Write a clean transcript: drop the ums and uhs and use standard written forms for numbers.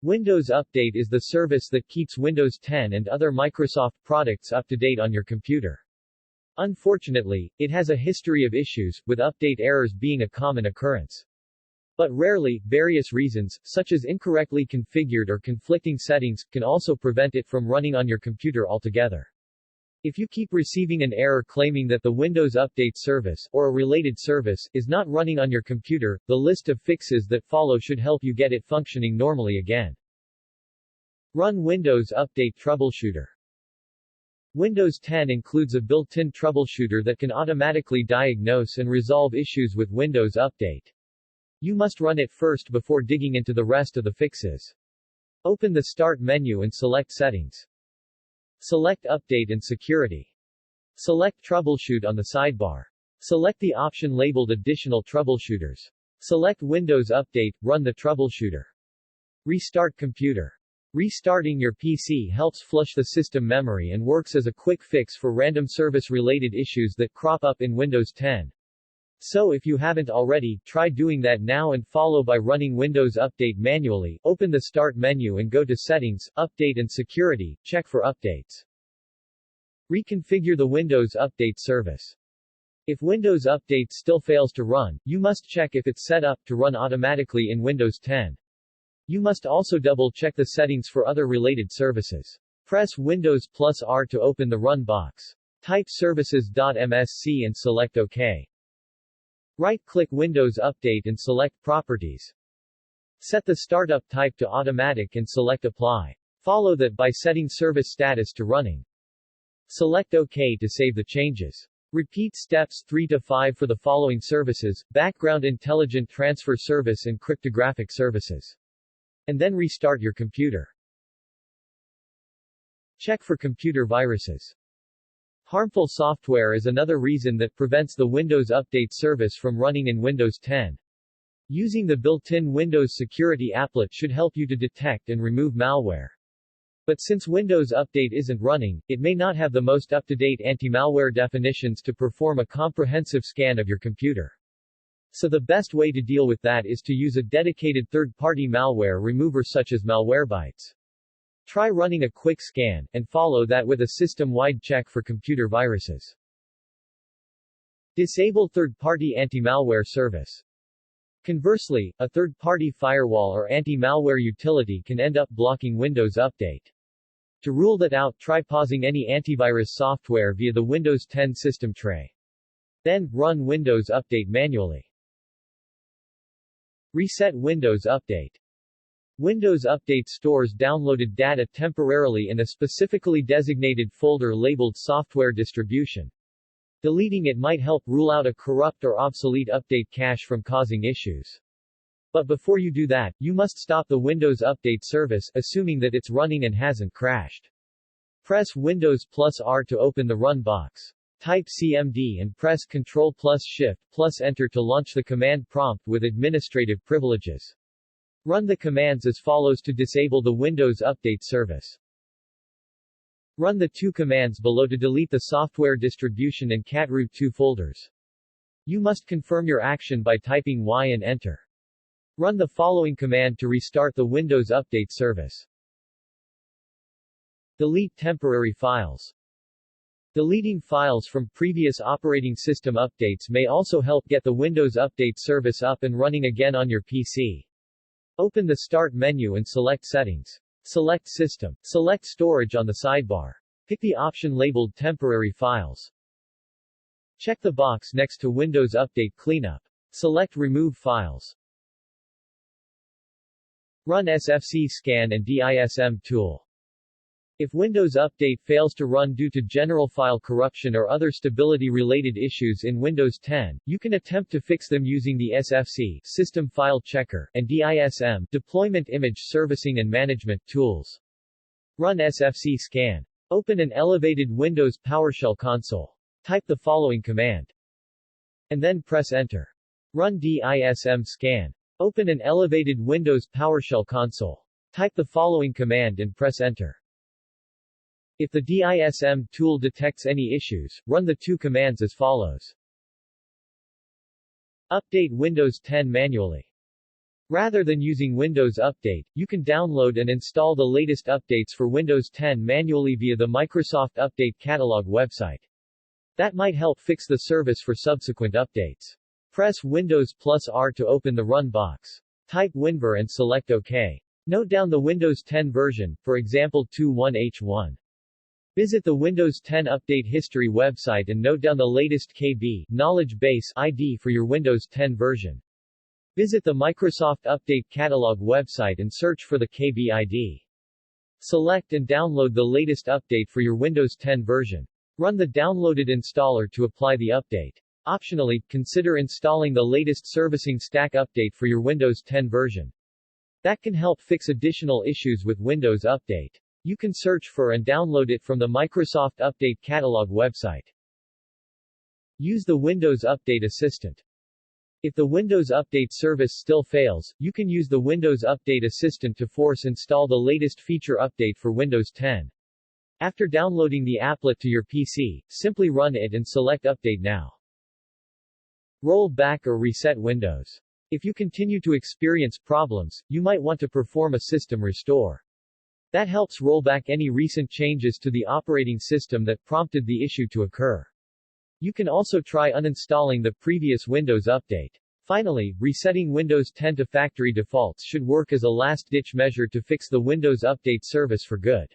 Windows Update is the service that keeps Windows 10 and other Microsoft products up to date on your computer. Unfortunately, it has a history of issues, with update errors being a common occurrence. But rarely, various reasons, such as incorrectly configured or conflicting settings, can also prevent it from running on your computer altogether. If you keep receiving an error claiming that the Windows Update service, or a related service, is not running on your computer, the list of fixes that follow should help you get it functioning normally again. Run Windows Update Troubleshooter. Windows 10 includes a built-in troubleshooter that can automatically diagnose and resolve issues with Windows Update. You must run it first before digging into the rest of the fixes. Open the Start menu and select Settings. Select Update and Security. Select Troubleshoot on the sidebar. Select the option labeled Additional Troubleshooters. Select Windows Update, run the troubleshooter. Restart computer. Restarting your PC helps flush the system memory and works as a quick fix for random service-related issues that crop up in Windows 10. So if you haven't already, try doing that now and follow by running Windows Update manually. Open the Start menu and go to Settings, Update and Security, check for updates. Reconfigure the Windows Update service. If Windows Update still fails to run, you must check if it's set up to run automatically in Windows 10. You must also double-check the settings for other related services. Press Windows plus R to open the Run box. Type services.msc and select OK. Right-click Windows Update and select Properties. Set the startup type to Automatic and select Apply. Follow that by setting service status to Running. Select OK to save the changes. Repeat steps 3 to 5 for the following services: Background Intelligent Transfer Service and Cryptographic Services. And then restart your computer. Check for computer viruses. Harmful software is another reason that prevents the Windows Update service from running in Windows 10. Using the built-in Windows Security applet should help you to detect and remove malware. But since Windows Update isn't running, it may not have the most up-to-date anti-malware definitions to perform a comprehensive scan of your computer. So the best way to deal with that is to use a dedicated third-party malware remover such as Malwarebytes. Try running a quick scan, and follow that with a system-wide check for computer viruses. Disable third-party anti-malware service. Conversely, a third-party firewall or anti-malware utility can end up blocking Windows Update. To rule that out, try pausing any antivirus software via the Windows 10 system tray. Then, run Windows Update manually. Reset Windows Update. Windows Update stores downloaded data temporarily in a specifically designated folder labeled Software Distribution. Deleting it might help rule out a corrupt or obsolete update cache from causing issues. But before you do that, you must stop the Windows Update service, assuming that it's running and hasn't crashed. Press Windows plus R to open the Run box. Type CMD and press Ctrl plus Shift plus Enter to launch the command prompt with administrative privileges. Run the commands as follows to disable the Windows Update service. Run the two commands below to delete the Software Distribution and catroot2 folders. You must confirm your action by typing Y and Enter. Run the following command to restart the Windows Update service. Delete temporary files. Deleting files from previous operating system updates may also help get the Windows Update service up and running again on your PC. Open the Start menu and select Settings. Select System. Select Storage on the sidebar. Pick the option labeled Temporary Files. Check the box next to Windows Update Cleanup. Select Remove Files. Run SFC Scan and DISM tool. If Windows Update fails to run due to general file corruption or other stability-related issues in Windows 10, you can attempt to fix them using the SFC System File Checker and DISM Deployment Image Servicing and Management tools. Run SFC Scan. Open an elevated Windows PowerShell console. Type the following command. And then press Enter. Run DISM Scan. Open an elevated Windows PowerShell console. Type the following command and press Enter. If the DISM tool detects any issues, run the two commands as follows. Update Windows 10 manually. Rather than using Windows Update, you can download and install the latest updates for Windows 10 manually via the Microsoft Update Catalog website. That might help fix the service for subsequent updates. Press Windows plus R to open the Run box. Type WinVer and select OK. Note down the Windows 10 version, for example 21H1. Visit the Windows 10 Update History website and note down the latest KB knowledge base ID for your Windows 10 version. Visit the Microsoft Update Catalog website and search for the KB ID. Select and download the latest update for your Windows 10 version. Run the downloaded installer to apply the update. Optionally, consider installing the latest Servicing Stack update for your Windows 10 version. That can help fix additional issues with Windows Update. You can search for and download it from the Microsoft Update Catalog website. Use the Windows Update Assistant. If the Windows Update service still fails, you can use the Windows Update Assistant to force install the latest feature update for Windows 10. After downloading the applet to your PC, simply run it and select Update Now. Roll back or reset Windows. If you continue to experience problems, you might want to perform a system restore. That helps roll back any recent changes to the operating system that prompted the issue to occur. You can also try uninstalling the previous Windows Update. Finally, resetting Windows 10 to factory defaults should work as a last-ditch measure to fix the Windows Update service for good.